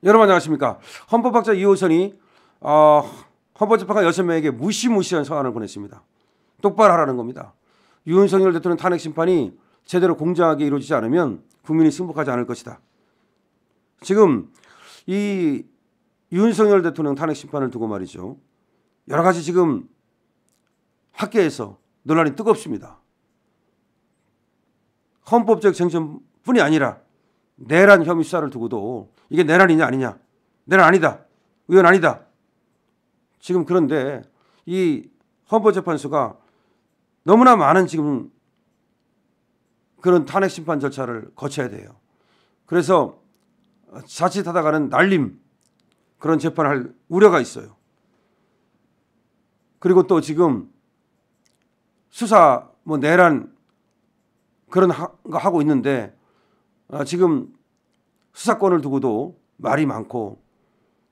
여러분 안녕하십니까. 헌법학자 이호선이 헌법재판관 6명에게 무시무시한 서한을 보냈습니다. 똑바로 하라는 겁니다. 윤석열 대통령 탄핵 심판이 제대로 공정하게 이루어지지 않으면 국민이 승복하지 않을 것이다. 지금 이 윤석열 대통령 탄핵 심판을 두고 말이죠. 여러 가지 지금 학계에서 논란이 뜨겁습니다. 헌법적 쟁점뿐이 아니라 내란 혐의 수사를 두고도 이게 내란이냐 아니냐. 내란 아니다. 의원 아니다. 지금 그런데 이 헌법재판소가 너무나 많은 지금 그런 탄핵 심판 절차를 거쳐야 돼요. 그래서 자칫하다가는 날림 그런 재판을 할 우려가 있어요. 그리고 또 지금 수사 내란 그런 거 하고 있는데 지금 수사권을 두고도 말이 많고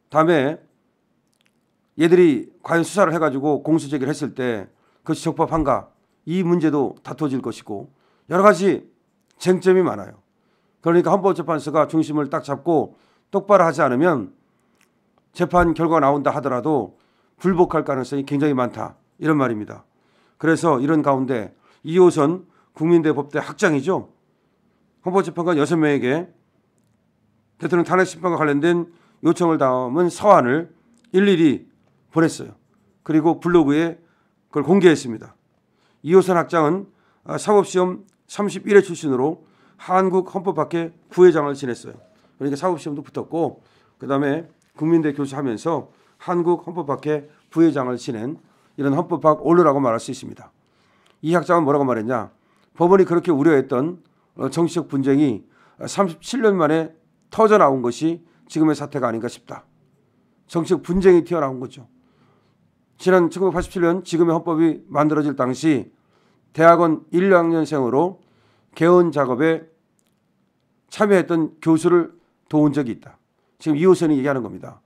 다음에 얘들이 과연 수사를 해가지고 공수제기를 했을 때 그것이 적법한가 이 문제도 다퉈질 것이고 여러 가지 쟁점이 많아요. 그러니까 헌법재판소가 중심을 딱 잡고 똑바로 하지 않으면 재판 결과가 나온다 하더라도 불복할 가능성이 굉장히 많다 이런 말입니다. 그래서 이런 가운데 이호선 국민대 법대 학장이죠. 헌법재판관 6명에게 대통령 탄핵 심판과 관련된 요청을 담은 서한을 일일이 보냈어요. 그리고 블로그에 그걸 공개했습니다. 이호선 학장은 사법시험 31회 출신으로 한국헌법학회 부회장을 지냈어요. 그러니까 사법시험도 붙었고 그다음에 국민대 교수하면서 한국헌법학회 부회장을 지낸 이런 헌법학 올로라고 말할 수 있습니다. 이 학장은 뭐라고 말했냐. 법원이 그렇게 우려했던 정치적 분쟁이 37년 만에 터져나온 것이 지금의 사태가 아닌가 싶다. 정치적 분쟁이 튀어나온 거죠. 지난 1987년 지금의 헌법이 만들어질 당시 대학원 1, 2학년생으로 개헌 작업에 참여했던 교수를 도운 적이 있다. 지금 이호선이 얘기하는 겁니다.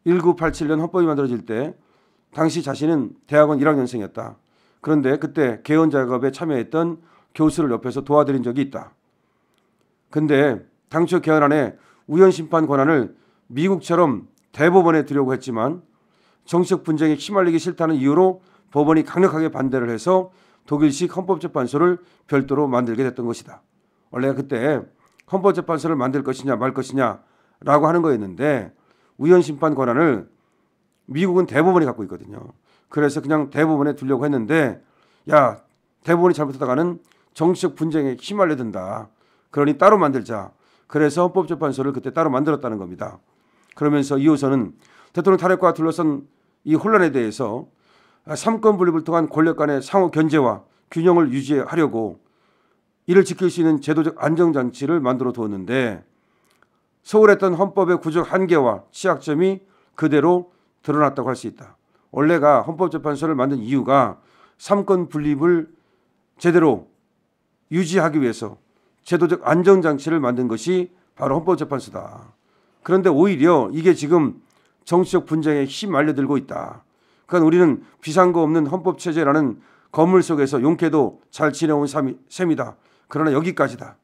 1987년 헌법이 만들어질 때 당시 자신은 대학원 1학년생이었다. 그런데 그때 개헌 작업에 참여했던 교수를 옆에서 도와드린 적이 있다. 근데 당초 개헌안에 우연심판 권한을 미국처럼 대법원에 두려고 했지만 정치적 분쟁에 휘말리기 싫다는 이유로 법원이 강력하게 반대를 해서 독일식 헌법재판소를 별도로 만들게 됐던 것이다. 원래 그때 헌법재판소를 만들 것이냐 말 것이냐라고 하는 거였는데 우연심판 권한을 미국은 대법원이 갖고 있거든요. 그래서 그냥 대법원에 두려고 했는데 야 대법원이 잘못하다가는 정치적 분쟁에 휘말려든다. 그러니 따로 만들자. 그래서 헌법재판소를 그때 따로 만들었다는 겁니다. 그러면서 이호선은 대통령 탄핵과 둘러싼 이 혼란에 대해서 삼권 분립을 통한 권력 간의 상호 견제와 균형을 유지하려고 이를 지킬 수 있는 제도적 안정장치를 만들어 두었는데 소홀했던 헌법의 구조적 한계와 취약점이 그대로 드러났다고 할 수 있다. 원래가 헌법재판소를 만든 이유가 삼권 분립을 제대로 유지하기 위해서 제도적 안정장치를 만든 것이 바로 헌법재판소다. 그런데 오히려 이게 지금 정치적 분쟁에 휘말려들고 있다. 그러니까 우리는 비상거 없는 헌법체제라는 건물 속에서 용케도 잘 지내온 셈이다. 그러나 여기까지다.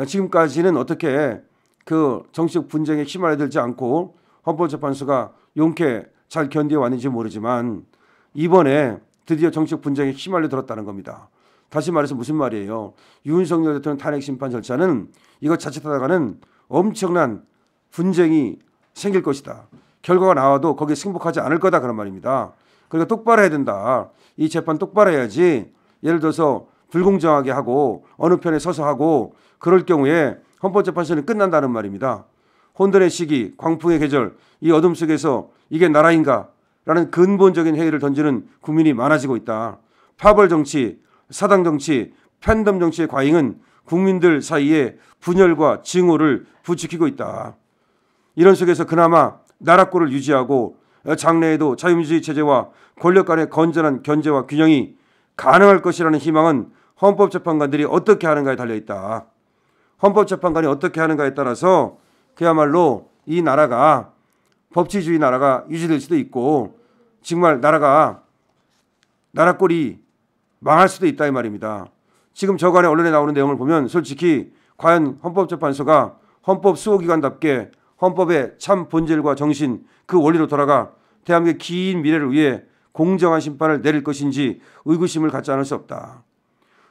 지금까지는 어떻게 그 정치적 분쟁에 휘말려들지 않고 헌법재판소가 용케 잘 견뎌왔는지 모르지만 이번에 드디어 정치적 분쟁에 휘말려들었다는 겁니다. 다시 말해서 무슨 말이에요. 윤석열 대통령 탄핵 심판 절차는 이거 자칫하다가는 엄청난 분쟁이 생길 것이다. 결과가 나와도 거기에 승복하지 않을 거다 그런 말입니다. 그러니까 똑바로 해야 된다. 이 재판 똑바로 해야지. 예를 들어서 불공정하게 하고 어느 편에 서서 하고 그럴 경우에 헌법재판소는 끝난다는 말입니다. 혼돈의 시기, 광풍의 계절, 이 어둠 속에서 이게 나라인가? 라는 근본적인 회의를 던지는 국민이 많아지고 있다. 파벌 정치, 사당 정치, 팬덤 정치의 과잉은 국민들 사이에 분열과 증오를 부추기고 있다. 이런 속에서 그나마 나라꼴을 유지하고 장래에도 자유민주주의 체제와 권력 간의 건전한 견제와 균형이 가능할 것이라는 희망은 헌법재판관들이 어떻게 하는가에 달려있다. 헌법재판관이 어떻게 하는가에 따라서 그야말로 이 나라가 법치주의 나라가 유지될 수도 있고 정말 나라꼴이 망할 수도 있다 이 말입니다. 지금 저간에 언론에 나오는 내용을 보면 솔직히 과연 헌법재판소가 헌법 수호기관답게 헌법의 참 본질과 정신, 그 원리로 돌아가 대한민국의 긴 미래를 위해 공정한 심판을 내릴 것인지 의구심을 갖지 않을 수 없다.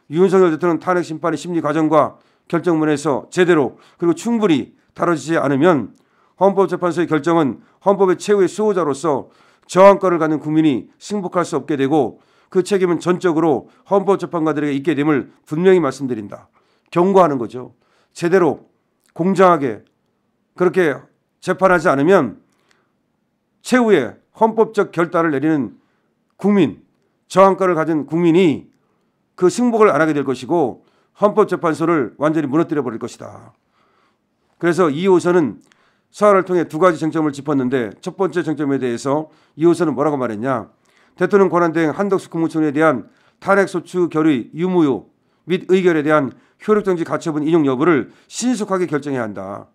윤석열 대통령 탄핵 심판의 심리 과정과 결정문에서 제대로 그리고 충분히 다뤄지지 않으면 헌법재판소의 결정은 헌법의 최후의 수호자로서 저항권을 갖는 국민이 승복할 수 없게 되고 그 책임은 전적으로 헌법재판관들에게 있게 됨을 분명히 말씀드린다. 경고하는 거죠. 제대로 공정하게 그렇게 재판하지 않으면 최후의 헌법적 결단을 내리는 국민, 저항권을 가진 국민이 그 승복을 안 하게 될 것이고 헌법재판소를 완전히 무너뜨려 버릴 것이다. 그래서 2호선은 사안을 통해 두 가지 쟁점을 짚었는데 첫 번째 쟁점에 대해서 2호선은 뭐라고 말했냐. 대통령 권한대행 한덕수 국무총리에 대한 탄핵소추 결의 유무효 및 의결에 대한 효력정지 가처분 인용 여부를 신속하게 결정해야 한다.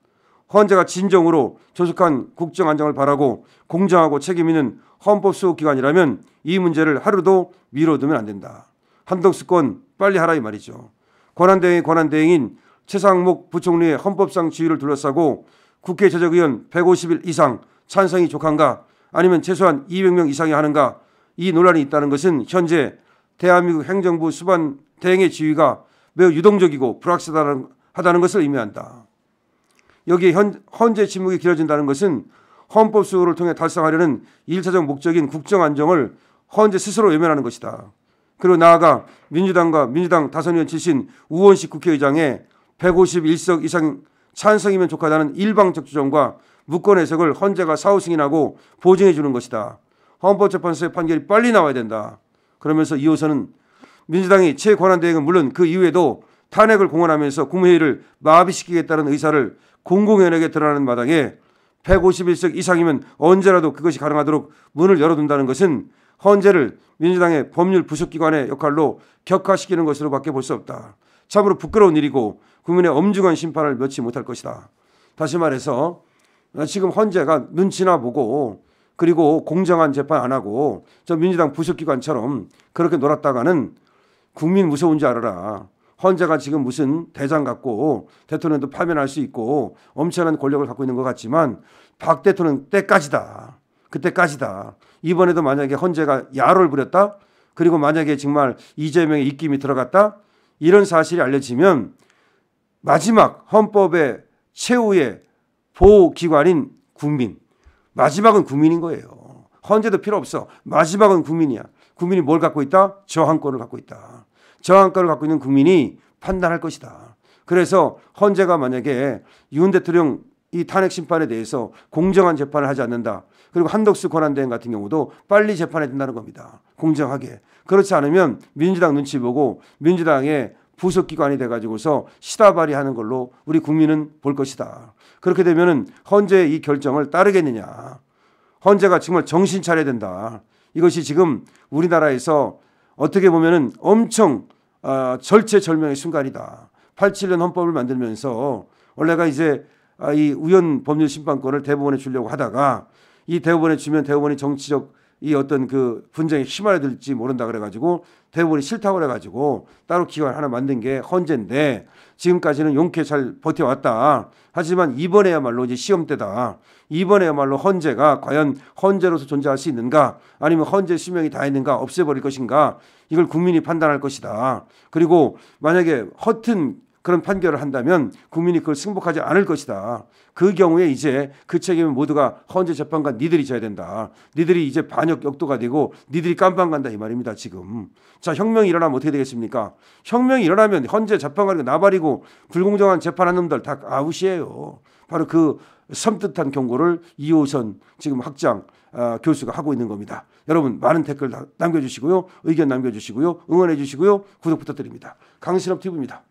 헌재가 진정으로 조속한 국정안정을 바라고 공정하고 책임있는 헌법수호기관이라면 이 문제를 하루도 미뤄두면 안 된다. 한덕수 건 빨리 하라 이 말이죠. 권한대행의 권한대행인 최상목 부총리의 헌법상 지위를 둘러싸고 국회 제적의원 150일 이상 찬성이 족한가 아니면 최소한 200명 이상이 하는가 이 논란이 있다는 것은 현재 대한민국 행정부 수반 대행의 지위가 매우 유동적이고 불확실하다는 것을 의미한다. 여기에 헌재 침묵이 길어진다는 것은 헌법 수호를 통해 달성하려는 1차적 목적인 국정안정을 헌재 스스로 외면하는 것이다. 그리고 나아가 민주당과 민주당 다선의원 출신 우원식 국회의장의 151석 이상 찬성이면 족하다는 일방적 주장과 무권 해석을 헌재가 사후 승인하고 보증해 주는 것이다. 헌법재판소의 판결이 빨리 나와야 된다. 그러면서 2호선은 민주당이 최권한대행은 물론 그 이후에도 탄핵을 공언하면서 국무회의를 마비시키겠다는 의사를 공공연하게 드러나는 마당에 151석 이상이면 언제라도 그것이 가능하도록 문을 열어둔다는 것은 헌재를 민주당의 법률 부속기관의 역할로 격화시키는 것으로밖에 볼 수 없다. 참으로 부끄러운 일이고 국민의 엄중한 심판을 면치 못할 것이다. 다시 말해서 지금 헌재가 눈치나 보고 그리고 공정한 재판 안 하고 저 민주당 부속기관처럼 그렇게 놀았다가는 국민 무서운 줄 알아라. 헌재가 지금 무슨 대장 같고 대통령도 파면할 수 있고 엄청난 권력을 갖고 있는 것 같지만 박 대통령 때까지다. 그때까지다. 이번에도 만약에 헌재가 야로를 부렸다. 그리고 만약에 정말 이재명의 입김이 들어갔다. 이런 사실이 알려지면 마지막 헌법의 최후의 보호기관인 국민. 마지막은 국민인 거예요. 헌재도 필요 없어. 마지막은 국민이야. 국민이 뭘 갖고 있다? 저항권을 갖고 있다. 저항권을 갖고 있는 국민이 판단할 것이다. 그래서 헌재가 만약에 윤 대통령 이 탄핵 심판에 대해서 공정한 재판을 하지 않는다. 그리고 한덕수 권한대행 같은 경우도 빨리 재판해야 된다는 겁니다. 공정하게. 그렇지 않으면 민주당 눈치 보고 민주당의 부속기관이 돼가지고서 시다발이하는 걸로 우리 국민은 볼 것이다. 그렇게 되면은 헌재의 이 결정을 따르겠느냐. 헌재가 정말 정신 차려야 된다. 이것이 지금 우리나라에서 어떻게 보면은 엄청 절체절명의 순간이다. 87년 헌법을 만들면서 원래가 이제 이 우연 법률 심판권을 대법원에 주려고 하다가 이 대법원에 주면 대법원이 정치적 이 어떤 그 분쟁에 휘말려들지 모른다 그래가지고 대법원이 싫다고 그래가지고 따로 기관 하나 만든 게 헌재인데 지금까지는 용케 잘 버텨왔다. 하지만 이번에야말로 이제 시험 때다. 이번에야말로 헌재가 과연 헌재로서 존재할 수 있는가 아니면 헌재 수명이 다 있는가 없애버릴 것인가 이걸 국민이 판단할 것이다. 그리고 만약에 허튼 그런 판결을 한다면 국민이 그걸 승복하지 않을 것이다. 그 경우에 이제 그 책임은 모두가 헌재 재판관 니들이 져야 된다. 니들이 이제 반역 역도가 되고 니들이 깜빵 간다 이 말입니다. 지금. 자, 혁명이 일어나면 어떻게 되겠습니까? 혁명이 일어나면 헌재 재판관이 나발이고 불공정한 재판한 놈들 다 아웃이에요. 바로 그 섬뜩한 경고를 2호선 지금 학장 교수가 하고 있는 겁니다. 여러분 많은 댓글 남겨주시고요. 의견 남겨주시고요. 응원해 주시고요. 구독 부탁드립니다. 강신업 TV입니다.